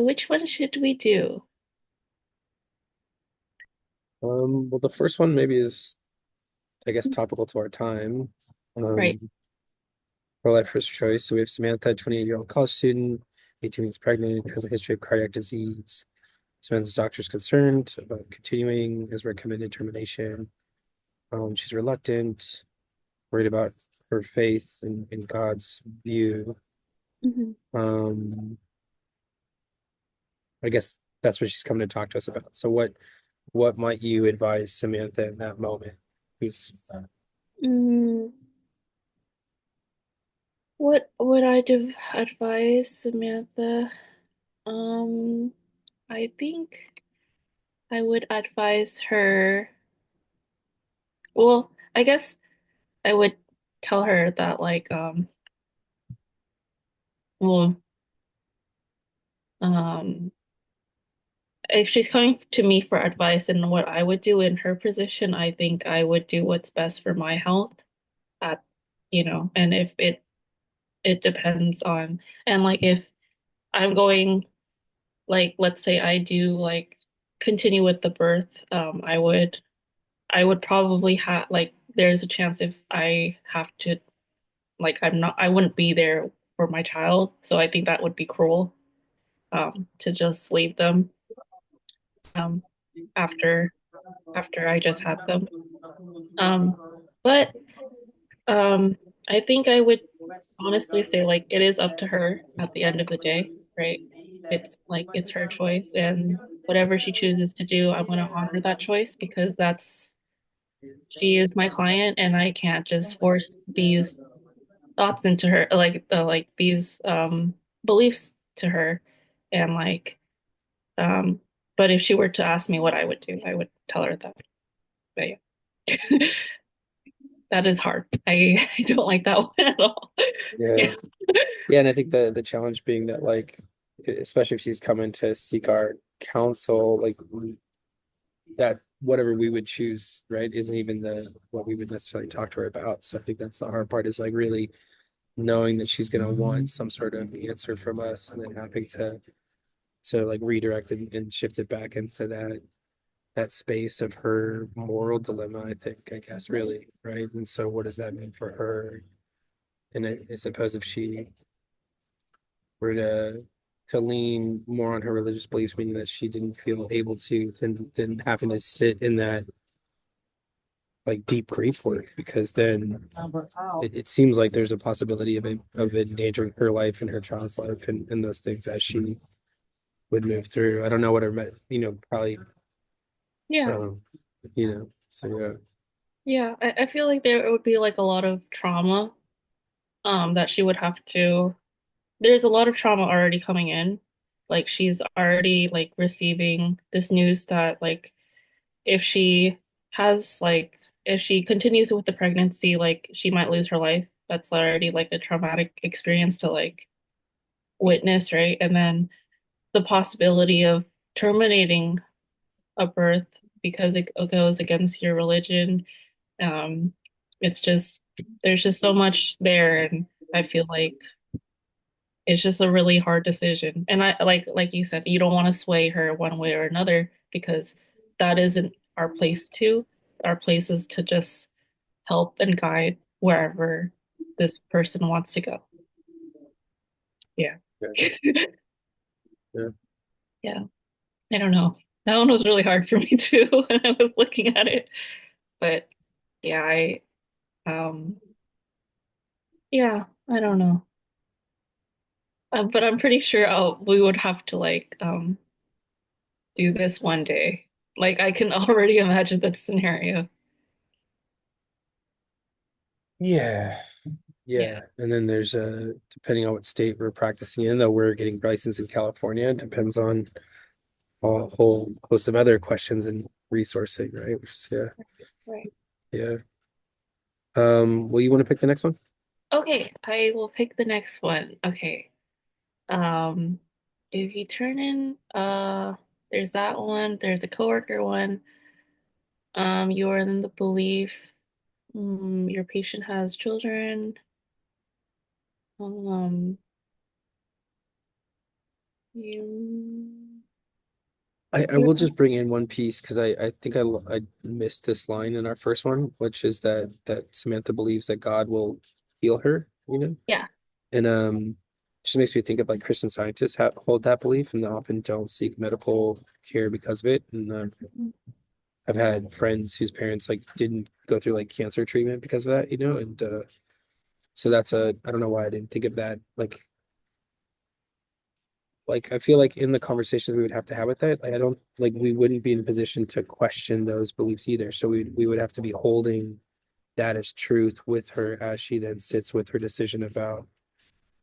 which one should we do? Well, the first one maybe is, I guess, topical to our time. Right. Um, Pro-life first choice. So we have Samantha, 28-year-old college student, 18 weeks pregnant, has a history of cardiac disease. Samantha's doctor's concerned about continuing his recommended termination. She's reluctant, worried about her faith in God's view. Mhm. Um, I guess that's what she's coming to talk to us about. So what might you advise Samantha in that moment? Who's Mm, what would I advise Samantha? Um, I think I would advise her. Well, I guess I would tell her that well, um, if she's coming to me for advice and what I would do in her position, I think I would do what's best for my health at, and if it depends on, and like if I'm going, like, let's say I do like continue with the birth, I would probably have like there's a chance if I have to like I wouldn't be there for my child, so I think that would be cruel to just leave them um after I just had them. Um but um I think I would honestly say like it is up to her at the end of the day, right? It's like it's her choice and whatever she chooses to do, I'm going to honor that choice because that's she is my client and I can't just force these thoughts into her like these beliefs to her and um but if she were to ask me what I would do, I would tell her that. But yeah. That is hard. I don't like that one at all. yeah. Yeah. Yeah, and I think the challenge being that like especially if she's coming to seek our counsel, like that whatever we would choose, right, isn't even the what we would necessarily talk to her about. So I think that's the hard part is like really knowing that she's gonna want some sort of answer from us and then having to like redirect and shift it back into that space of her moral dilemma, I think, I guess, really, right? And so what does that mean for her? And I suppose if she were to lean more on her religious beliefs, meaning that she didn't feel able to, then having to sit in that like deep grief work, because then it seems like there's a possibility of endangering her life and her child's life and those things as she would move through. I don't know what her, probably, Yeah. um, so yeah. Yeah. I feel like there would be like a lot of trauma that she would have to there's a lot of trauma already coming in. Like she's already like receiving this news that like if she if she continues with the pregnancy, like she might lose her life. That's already like a traumatic experience to like witness, right? And then the possibility of terminating a birth because it goes against your religion. Um, it's just there's just so much there, and I feel like it's just a really hard decision. And I like you said, you don't want to sway her one way or another because that isn't our place to. Our place is to just help and guide wherever this person wants to go. Yeah. Yeah, yeah. Yeah. I don't know. That one was really hard for me too when I was looking at it. But yeah, um yeah, I don't know. But I'm pretty sure we would have to do this one day. Like I can already imagine that scenario. Yeah. Yeah. Yeah. And then there's depending on what state we're practicing in, though we're getting licensed in California, it depends on a whole host of other questions and resourcing, right? Which is, yeah. Right. Yeah. Well, you want to pick the next one? Okay, I will pick the next one. Okay. Um, if you turn in, there's that one, there's a coworker one. You are in the belief, your patient has children. Um, You, I you're, will just bring in one piece because I think I missed this line in our first one, which is that Samantha believes that God will heal her, you know? yeah, And just makes me think of like Christian scientists have hold that belief and often don't seek medical care because of it. And I've had friends whose parents like didn't go through like cancer treatment because of that, you know? And so that's a I don't know why I didn't think of that. Like I feel like in the conversations we would have to have with that, like I don't like we wouldn't be in a position to question those beliefs either. So we would have to be holding that as truth with her as she then sits with her decision about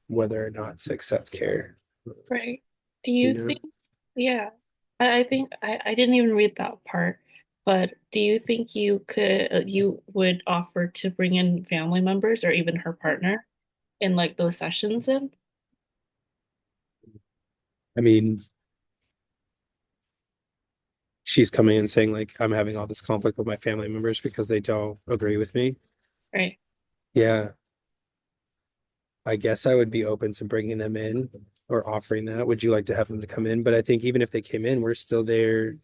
whether or not to accept care. right. Do You you know, think, yeah, I think I didn't even read that part, but do you think you would offer to bring in family members or even her partner in like those sessions in? I mean, she's coming and saying like I'm having all this conflict with my family members because they don't agree with me. Right. Yeah, I guess I would be open to bringing them in or offering that. Would you like to have them to come in? But I think even if they came in, we're still there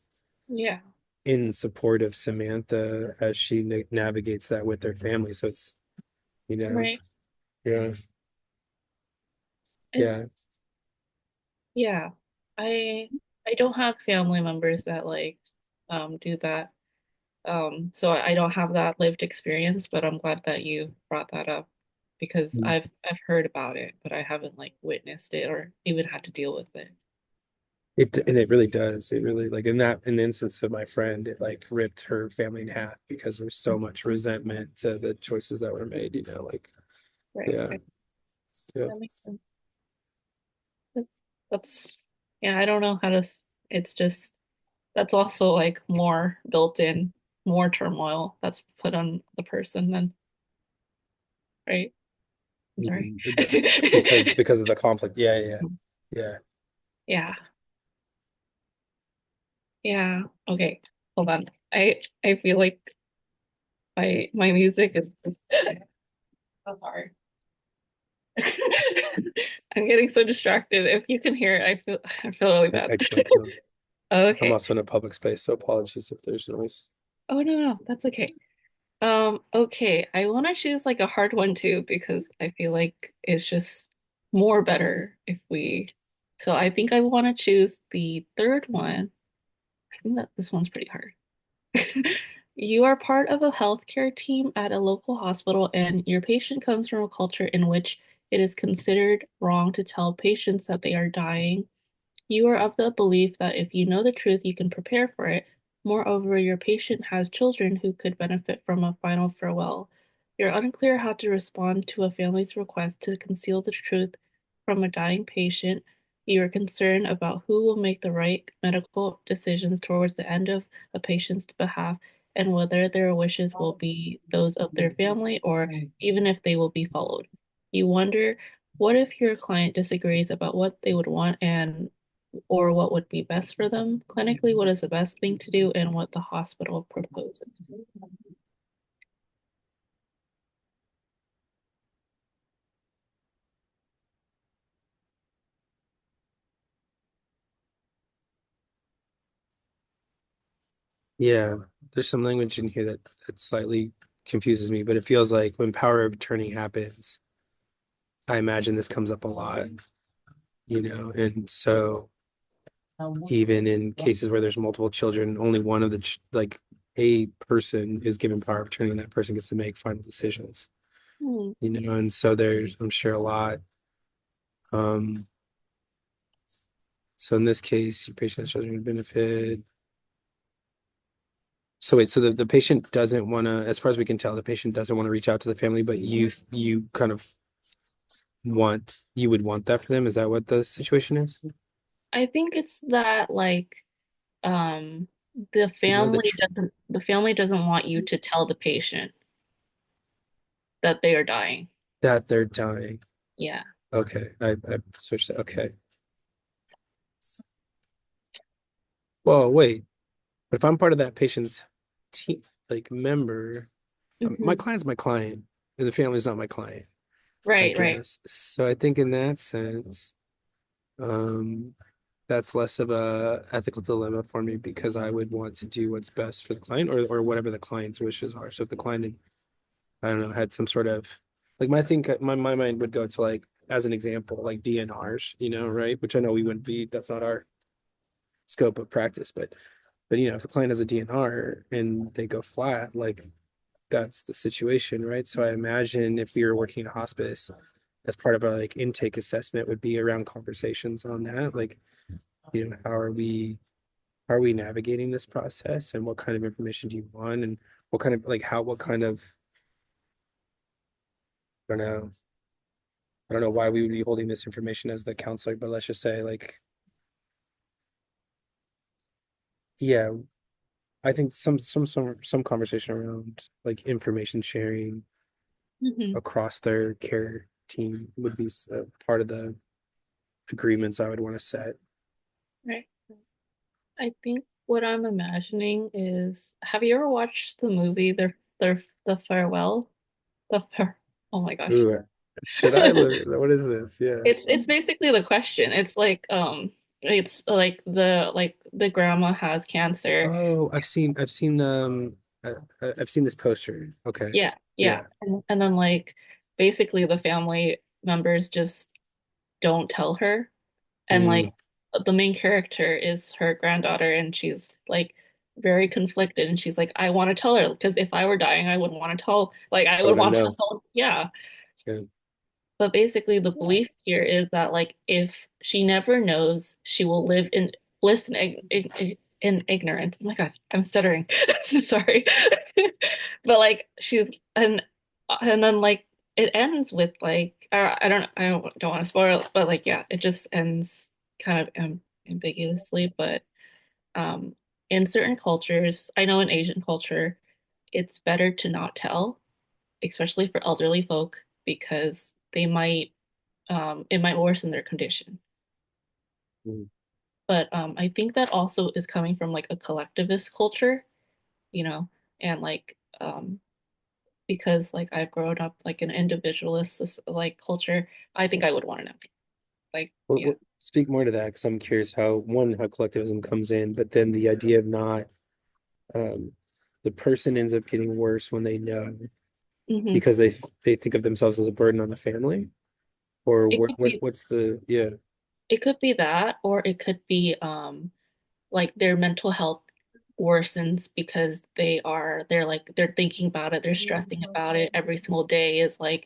Yeah. in support of Samantha as she navigates that with her family. So it's, you know, Right. yeah, And yeah. yeah, I I don't have family members that like do that. So I don't have that lived experience, but I'm glad that you brought that up because I've heard about it, but I haven't like witnessed it or even had to deal with it. It really does. It really like in the instance of my friend, it like ripped her family in half because there's so much resentment to the choices that were made, you know, like Right. yeah, Right. yeah. That makes sense. That's, that's yeah, I don't know how to it's just that's also like more built in, more turmoil that's put on the person then, right? I'm sorry. Because of the conflict. Yeah, yeah, yeah. Yeah. Yeah. Okay. Hold on. I feel like my music is just so sorry. I'm getting so distracted. If you can hear it, I feel really bad. I can't know. I'm Okay. also in a public space, so apologies if there's noise. Oh no, no, that's okay. Okay. I want to choose like a hard one too because I feel like it's just more better if we. So I think I want to choose the third one. I think that this one's pretty hard. You are part of a healthcare team at a local hospital, and your patient comes from a culture in which it is considered wrong to tell patients that they are dying. You are of the belief that if you know the truth, you can prepare for it. Moreover, your patient has children who could benefit from a final farewell. You're unclear how to respond to a family's request to conceal the truth from a dying patient. You are concerned about who will make the right medical decisions towards the end of a patient's behalf and whether their wishes will be those of their family or even if they will be followed. You wonder, what if your client disagrees about what they would want and or what would be best for them clinically, what is the best thing to do, and what the hospital proposes. Yeah, there's some language in here that slightly confuses me, but it feels like when power of attorney happens, I imagine this comes up a lot, you know, and so even in cases where there's multiple children, only one of the like a person is given power of attorney, and that person gets to make final decisions, Hmm. you know, and so there's I'm sure a lot. Um, so in this case, your patient has children who benefit. So wait, so the patient doesn't want to, as far as we can tell, the patient doesn't want to reach out to the family, but you kind of you would want that for them. Is that what the situation is? I think it's that like um You know, the tr the family doesn't want you to tell the patient that they are dying. that they're dying. Yeah. Okay, I switched that. Okay. Well, wait, but if I'm part of that patient's team, like member, my Hmm. client's my client, and the family's not my client, I Right, right. guess. So I think in that sense, um, that's less of a ethical dilemma for me because I would want to do what's best for the client or whatever the client's wishes are. So if the client had, I don't know, had some sort of like my mind would go to like as an example, like DNRs, right? Which I know we wouldn't be, that's not our scope of practice, but if a client has a DNR and they go flat, like that's the situation, right? So I imagine if we were working in a hospice as part of our like intake assessment would be around conversations on that, like, how are we navigating this process and what kind of information do you want and what kind of like how what kind of I don't know I don't know why we would be holding this information as the counselor, but let's just say like yeah, I think some conversation around like information sharing Hmm. across their care team would be part of the agreements I would want to set. Right. I think what I'm imagining is, have you ever watched the movie The Farewell? The Far Oh my gosh. Ooh, should I look? What is this? Yeah. It's basically the question. It's like the grandma has cancer. Oh, I, I've seen this poster. Okay. Yeah, yeah. Yeah. And then like basically the family members just don't tell her. And Mm. like the main character is her granddaughter, and she's like very conflicted, and she's like, I want to tell her because if I were dying, I would want to tell, like I I would would want to tell know. someone. Yeah. Yeah. But basically, the belief here is that like if she never knows, she will live in bliss and in ignorance. Oh my God, I'm stuttering. Sorry. But like and then like it ends with like I don't want to spoil it, but like yeah, it just ends kind of ambiguously. But um, in certain cultures, I know in Asian culture, it's better to not tell, especially for elderly folk, because it might worsen their condition. Mm. But I think that also is coming from like a collectivist culture, you know, and like because like I've grown up like an individualist like culture, I think I would want to know. Like, yeah. Speak more to that because I'm curious how collectivism comes in, but then the idea of not um, the person ends up getting worse when they know Hmm. because they think of themselves as a burden on the family, or It could be what's the yeah. it could be that, or it could be like their mental health worsens because they're thinking about it, they're stressing about it every single day is like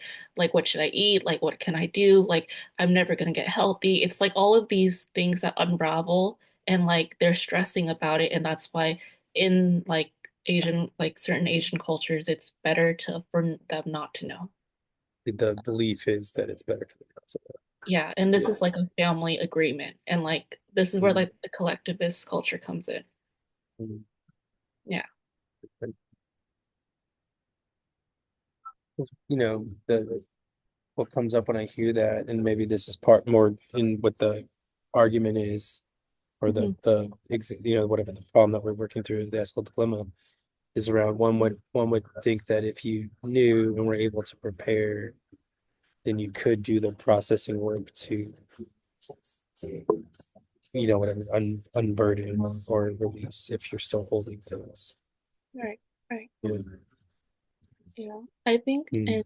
what should I eat, like what can I do, like I'm never going to get healthy. It's like all of these things that unravel, and like they're stressing about it, and that's why in like certain Asian cultures it's better to for them not to know. The belief is that it's better for the concept. Yeah, and this is like a family agreement, and like this is where Mm. like the collectivist culture comes in. Mm. Yeah. The what comes up when I hear that, and maybe this is part more in what the argument is, or Hmm. whatever the problem that we're working through, the ethical dilemma is around one would think that if you knew and were able to prepare, then you could do the processing work to, whatever, unburden or release if you're still holding things. Right, right. Yeah. Yeah. I think Mm.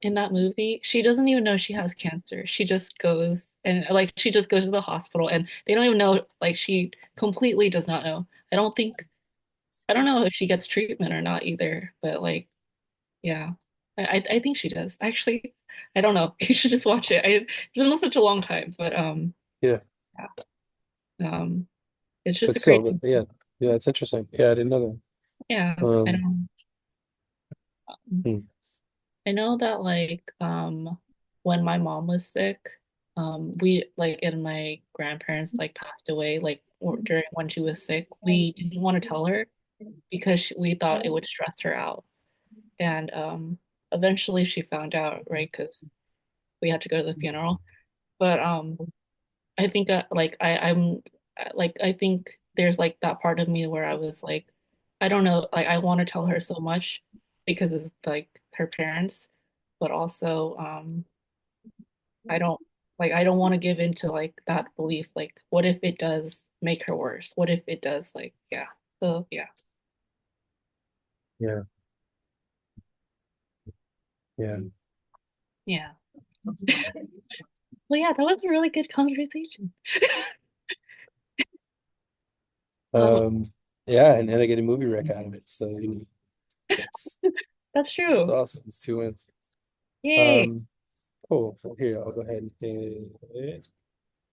in that movie, she doesn't even know she has cancer. She just goes and like she just goes to the hospital, and they don't even know, like she completely does not know. I don't know if she gets treatment or not either, but like yeah. I think she does. Actually, I don't know. You should just watch it. It's been such a long time, but Yeah, yeah. It's just but a great still, yeah, yeah, it's interesting. Yeah, I didn't know yeah, that. I don't Hmm. I know that like when my mom was sick, we like and my grandparents like passed away like during when she was sick, we didn't want to tell her because we thought it would stress her out. And eventually she found out, right? Because we had to go to the funeral. But I think I think there's like that part of me where I was like, I don't know, like I want to tell her so much because it's like her parents, but also I don't. Like I don't want to give into like that belief. Like, what if it does make her worse? What if it does like, yeah. So yeah. Yeah. Yeah. Yeah. Well, yeah, that was a really good conversation. Um, Um, yeah, and I get a movie rec out of it. So it's that's it's true. awesome. It's two wins. Yay. Um, cool. So here, I'll go ahead and hit